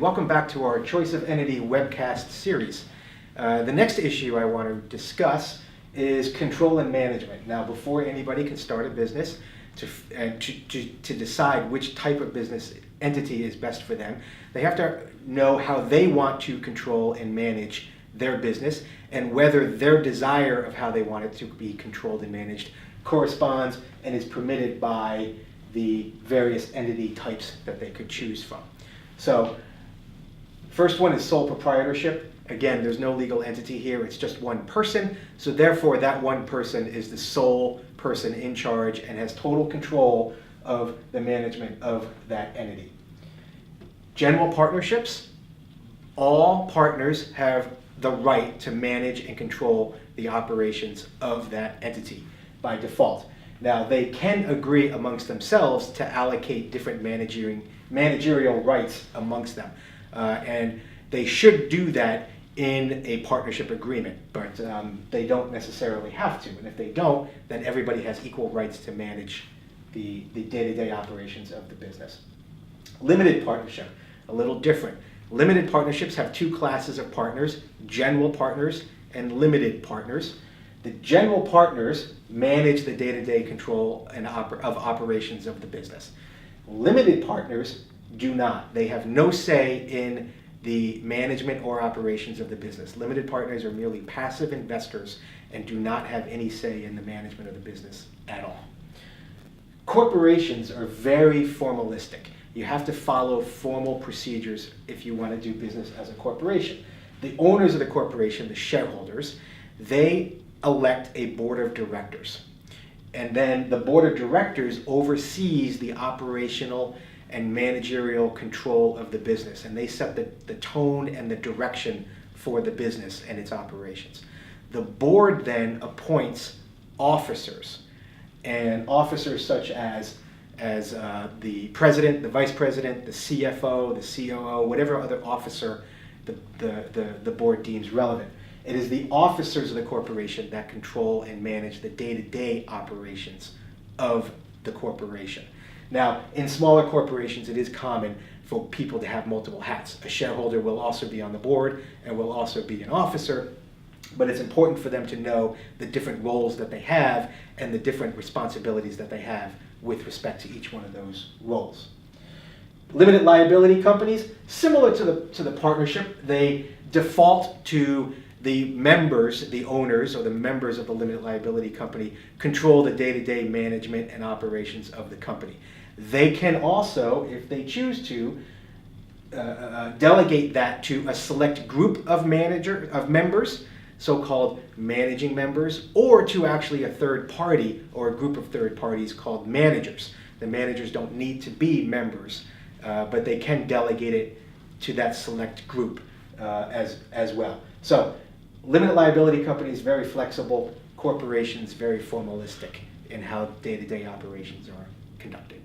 welcome back to our Choice of Entity webcast series. The next issue I want to discuss is control and management. Now, before anybody can start a business, to decide which type of business entity is best for them, they have to know how they want to control and manage their business and whether their desire of how they want it to be controlled and managed corresponds and is permitted by the various entity types that they could choose from. So, first one is sole proprietorship. Again, there's no legal entity here, it's just one person, so therefore that one person is the sole person in charge and has total control of the management of that entity. General partnerships, all partners have the right to manage and control the operations of that entity by default. Now, they can agree amongst themselves to allocate different managerial rights amongst them. And they should do that in a partnership agreement, but they don't necessarily have to. And if they don't, then everybody has equal rights to manage the day-to-day operations of the business. Limited partnership, a little different. Limited partnerships have two classes of partners, general partners and limited partners. The general partners manage the day-to-day control and of operations of the business. Limited partners do not. They have no say in the management or operations of the business. Limited partners are merely passive investors and do not have any say in the management of the business at all. Corporations are very formalistic. You have to follow formal procedures if you want to do business as a corporation. The owners of the corporation, the shareholders, they elect a board of directors. And then the board of directors oversees the operational and managerial control of the business, and they set the tone and the direction for the business and its operations. The board then appoints officers, and officers such as the president, the vice president, the CFO, the COO, whatever other officer the board deems relevant. It is the officers of the corporation that control and manage the day-to-day operations of the corporation. Now, in smaller corporations, it is common for people to have multiple hats. A shareholder will also be on the board and will also be an officer, but it's important for them to know the different roles that they have and the different responsibilities that they have with respect to each one of those roles. Limited liability companies, similar to the partnership, they default to the members, the owners, or the members of the limited liability company control the day-to-day management and operations of the company. They can also, if they choose to, delegate that to a select group of members, so-called managing members, or to actually a third party or a group of third parties called managers. The managers don't need to be members, but they can delegate it to that select group as well. So, limited liability companies very flexible, corporations very formalistic in how day-to-day operations are conducted.